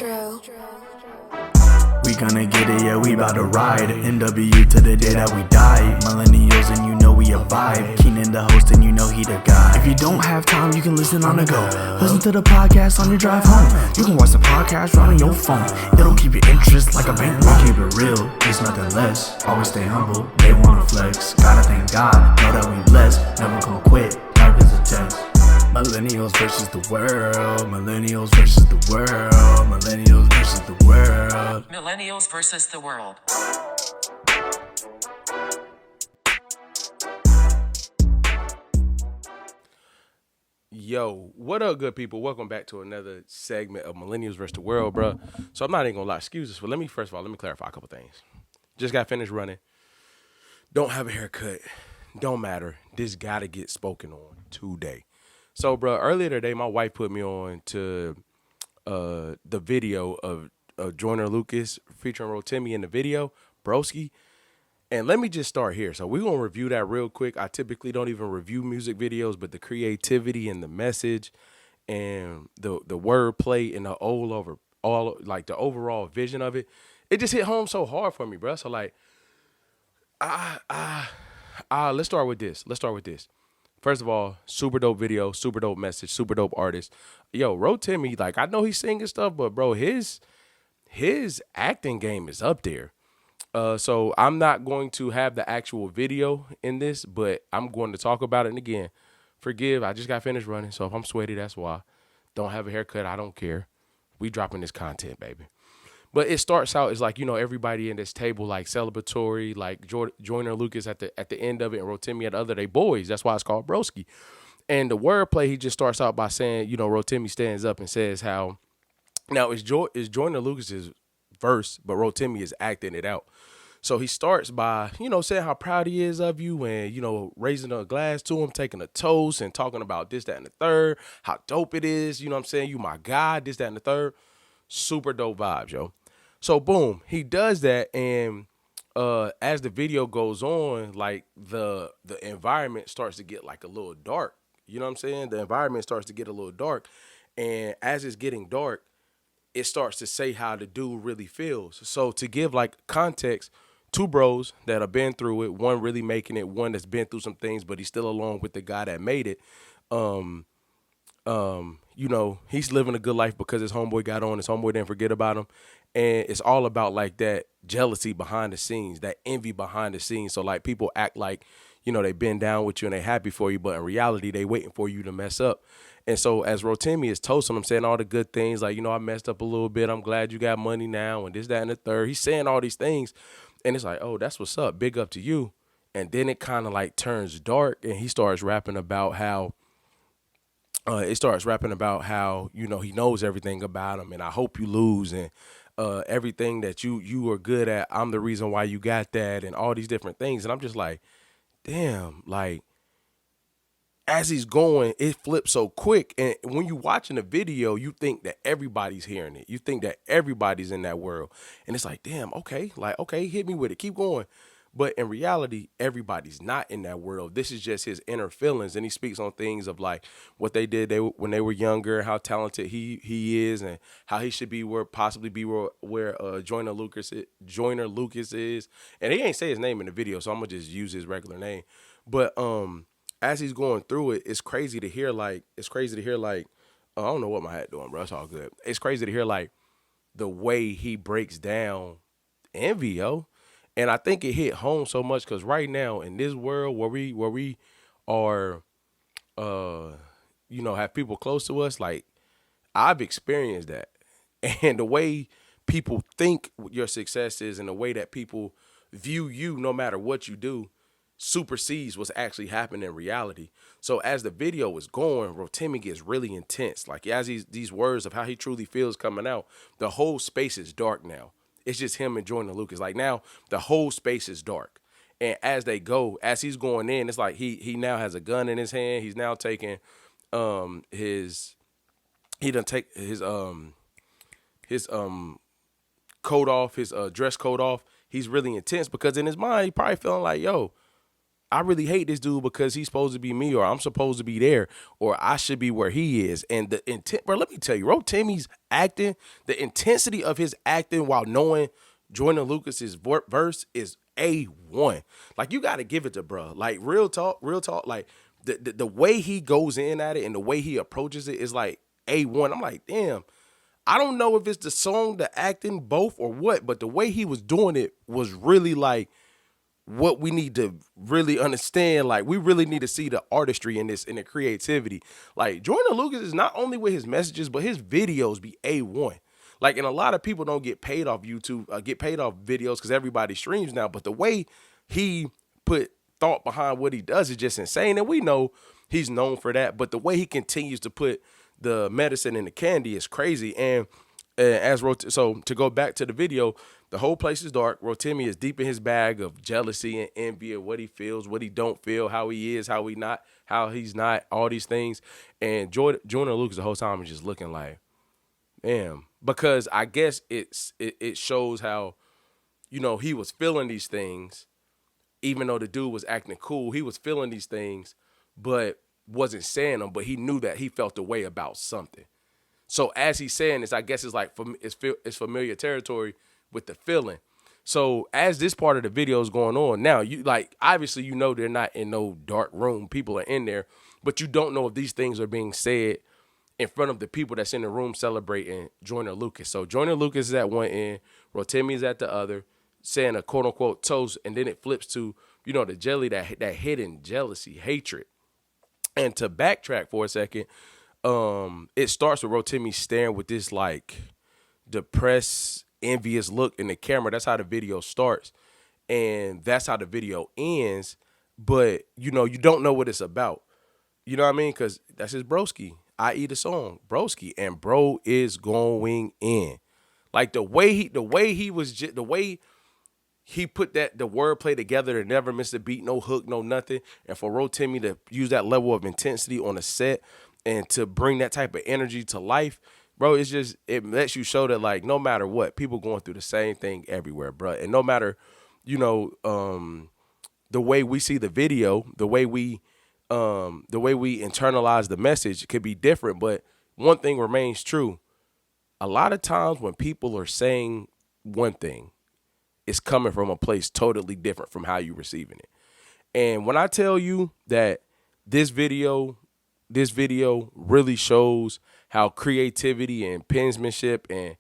We gonna get it, yeah, we bout to ride. NW to the day that we die. Millennials and you know we a vibe. Keenan the host and you know he the guy. If you don't have time, you can listen on the go. Listen to the podcast on your drive home. You can watch the podcast right on your phone. It'll keep your interest like a bank loan. Keep it real, it's nothing less. Always stay humble, they wanna flex. Gotta thank God, know that we blessed. Never gonna quit, life is a test. Millennials versus the world. Millennials versus the world. Millennials versus the world. Millennials versus the world. Yo, what up, good people? Welcome back to another segment of Millennials versus the world, bro. So I'm not even gonna lie, excuses, but let me clarify a couple things. Just got finished running. Don't have a haircut. Don't matter. This gotta get spoken on today. So, bro, earlier today, my wife put me on to the video of Joyner Lucas featuring Rotimi in the video, Broski. And let me just start here. So we're going to review that real quick. I typically don't even review music videos, but the creativity and the message and the wordplay and the the overall vision of it, it just hit home so hard for me, bro. So, like, let's start with this. First of all, super dope video, super dope message, super dope artist. Yo, Rotimi, like, I know he's singing stuff, but bro, his acting game is up there. So I'm not going to have the actual video in this, but I'm going to talk about it. And again, forgive, I just got finished running, so if I'm sweaty, that's why. Don't have a haircut, I don't care. We dropping this content, baby. But it starts out as like, you know, everybody in this table, like celebratory, like Joyner Lucas at the end of it and Rotimi at the other, they boys. That's why it's called Broski. And the wordplay, he just starts out by saying, you know, Rotimi stands up and says how, now it's Joyner Lucas's verse, but Rotimi is acting it out. So he starts by, you know, saying how proud he is of you and, you know, raising a glass to him, taking a toast and talking about this, that, and the third, how dope it is. You know what I'm saying? You my God, this, that, and the third. Super dope vibes, yo. So, boom, he does that, and as the video goes on, like, the environment starts to get, like, a little dark. You know what I'm saying? The environment starts to get a little dark, and as it's getting dark, it starts to say how the dude really feels. So, to give, like, context, two bros that have been through it, one really making it, one that's been through some things, but he's still along with the guy that made it. You know, he's living a good life because his homeboy got on, his homeboy didn't forget about him. And it's all about like that jealousy behind the scenes, that envy behind the scenes. So like people act like, you know, they been down with you and they happy for you, but in reality, they waiting for you to mess up. And so as Rotimi is toasting him, saying all the good things, like, you know, I messed up a little bit. I'm glad you got money now and this, that, and the third. He's saying all these things. And it's like, oh, that's what's up. Big up to you. And then it kind of like turns dark and he starts rapping about how, you know, he knows everything about him and I hope you lose and everything that you are good at, I'm the reason why you got that and all these different things. And I'm just like, damn, like as he's going, it flips so quick. And when you're watching the video, you think that everybody's hearing it. You think that everybody's in that world. And it's like, damn, okay, hit me with it. Keep going. But in reality, everybody's not in that world. This is just his inner feelings. And he speaks on things of like what they did when they were younger, how talented he is and how he should be where Joyner Lucas is. And he ain't say his name in the video, so I'm going to just use his regular name. But as he's going through it, it's crazy to hear like, I don't know what my hat doing, bro. It's all good. It's crazy to hear like the way he breaks down envy, yo. And I think it hit home so much because right now in this world where we are, you know, have people close to us, like I've experienced that. And the way people think your success is and the way that people view you no matter what you do supersedes what's actually happening in reality. So as the video was going, Rotimi gets really intense. Like as these words of how he truly feels coming out, the whole space is dark now. It's just him and Joyner Lucas. Like now the whole space is dark. And as he's going in, it's like he now has a gun in his hand. He's now taking his coat off, his dress coat off. He's really intense because in his mind, he probably feeling like, yo, I really hate this dude because he's supposed to be me, or I'm supposed to be there, or I should be where he is. And the intent, bro, let me tell you, Rotimi's acting, the intensity of his acting while knowing Joyner Lucas's verse is A1. Like, you got to give it to bro. Like, real talk, like the way he goes in at it and the way he approaches it is like A1. I'm like, damn. I don't know if it's the song, the acting, both, or what, but the way he was doing it was really like what we need to really understand. Like, we really need to see the artistry in this and the creativity. Like, Joyner Lucas is not only with his messages, but his videos be A1. Like, and a lot of people don't get paid off YouTube, get paid off videos because everybody streams now. But the way he put thought behind what he does is just insane. And we know he's known for that. But the way he continues to put the medicine in the candy is crazy. And so to go back to the video, the whole place is dark. Rotimi is deep in his bag of jealousy and envy of what he feels, what he don't feel, how he is, how he's not, all these things. And Joyner Lucas the whole time is just looking like, damn. Because I guess it shows how, he was feeling these things, even though the dude was acting cool. He was feeling these things, but wasn't saying them. But he knew that he felt the way about something. So as he's saying this, I guess it's like it's familiar territory with the feeling. So as this part of the video is going on, now you like obviously they're not in no dark room. People are in there, but you don't know if these things are being said in front of the people that's in the room celebrating Joyner Lucas. So Joyner Lucas is at one end, Rotimi is at the other, saying a quote unquote toast, and then it flips to the jelly, that hidden jealousy, hatred. And to backtrack for a second, it starts with Rotimi staring with this like depressed, envious look in the camera. That's how the video starts, and that's how the video ends. But you don't know what it's about. You know what I mean? Because that's his broski, i.e. the song Broski, and bro is going in. Like the way he put the wordplay together to never miss a beat, no hook, no nothing. And for Rotimi to use that level of intensity on a set and to bring that type of energy to life, bro, it lets you show that like no matter what, people going through the same thing everywhere, bro. And no matter, the way we see the video, the way we internalize the message could be different, but one thing remains true. A lot of times when people are saying one thing, it's coming from a place totally different from how you're receiving it. And when I tell you that this video really shows how creativity and penmanship and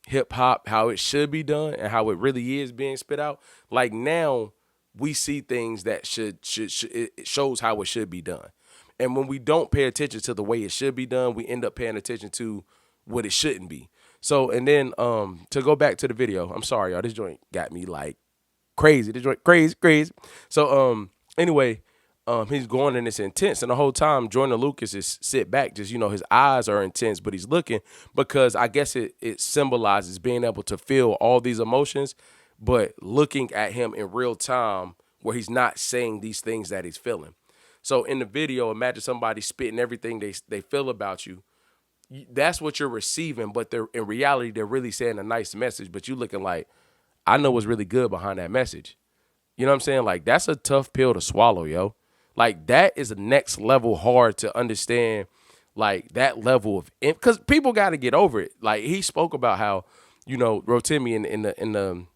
hip hop, how it should be done and how it really is being spit out. Like now we see things that it shows how it should be done. And when we don't pay attention to the way it should be done, we end up paying attention to what it shouldn't be. So, and then to go back to the video, I'm sorry, y'all, this joint got me like crazy. This joint crazy. So, anyway, he's going and it's intense. And the whole time, Joyner Lucas is sit back, just, his eyes are intense, but he's looking because I guess it symbolizes being able to feel all these emotions, but looking at him in real time where he's not saying these things that he's feeling. So in the video, imagine somebody spitting everything they feel about you. That's what you're receiving, but in reality, they're really saying a nice message, but you looking like, I know what's really good behind that message. You know what I'm saying? Like, that's a tough pill to swallow, yo. Like, that is a next level hard to understand, like, that level of, because people got to get over it. Like, he spoke about how, Rotimi in the,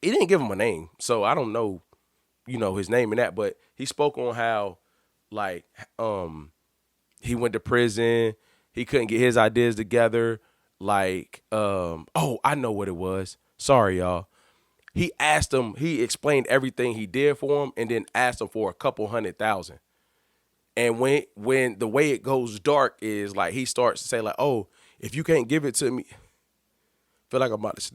he didn't give him a name, so I don't know, his name and that, but he spoke on how, like, he went to prison. He couldn't get his ideas together. Like, I know what it was. Sorry, y'all. He explained everything he did for him and then asked him for a couple $100,000. And when the way it goes dark is like, he starts to say like, oh, if you can't give it to me, feel like I'm about to,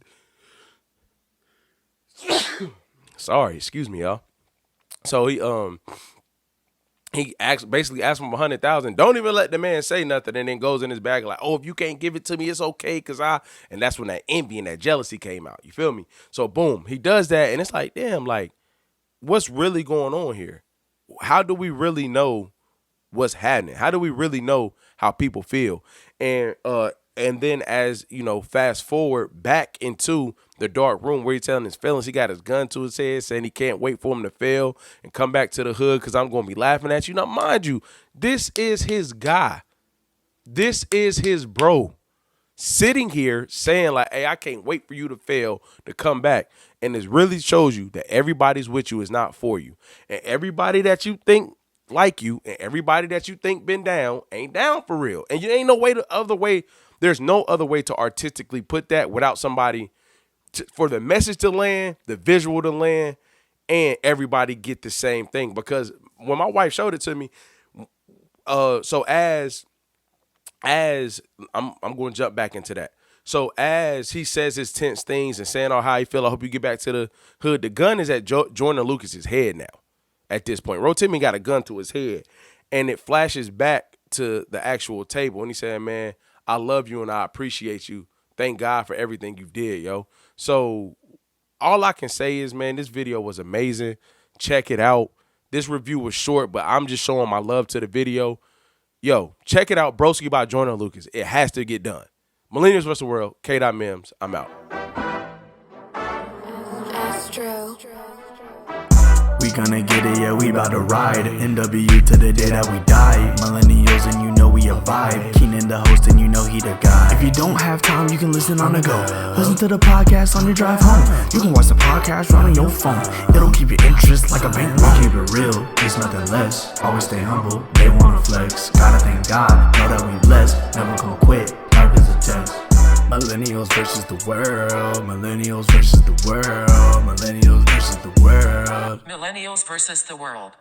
sorry, excuse me, y'all. So he basically asked him $100,000. Don't even let the man say nothing, and then goes in his bag like, "Oh, if you can't give it to me, it's okay." And that's when that envy and that jealousy came out. You feel me? So boom, he does that, and it's like, damn, like, what's really going on here? How do we really know what's happening? How do we really know how people feel? And And then as, you know, fast forward back into the dark room where he's telling his feelings, he got his gun to his head saying he can't wait for him to fail and come back to the hood because I'm going to be laughing at you. Now, mind you, this is his guy. This is his bro. Sitting here saying like, hey, I can't wait for you to fail to come back. And this really shows you that everybody's with you is not for you. And everybody that you think like you and everybody that you think been down ain't down for real. And you ain't no way there's no other way to artistically put that without somebody for the message to land, the visual to land, and everybody get the same thing. Because when my wife showed it to me, so as I'm going to jump back into that. So as he says his tense things and saying how he feel, I hope you get back to the hood. The gun is at Joyner Lucas's head now. At this point, Rotimi got a gun to his head, and it flashes back to the actual table. And he said, "Man, I love you and I appreciate you. Thank God for everything you did, yo." So all I can say is, man, this video was amazing. Check it out. This review was short, but I'm just showing my love to the video. Yo, check it out. Broski by Joyner Lucas. It has to get done. Millennials vs. the World. K.Mims. I'm out. Astro. We gonna get it, yeah, we bout to ride. NW to the day that we die. Millennials and you know we a vibe. Keenan the host and you know he the guy. If you don't have time, you can listen on the go. Listen to the podcast on your drive home. You can watch the podcast right on your phone. It'll keep your interest like a bank loan. Keep it real, it's nothing less. Always stay humble, they wanna flex. Gotta thank God, know that we blessed. Never gonna quit, life is a test. Millennials versus the world. Millennials versus the world. Millennials versus the world. Millennials versus the world.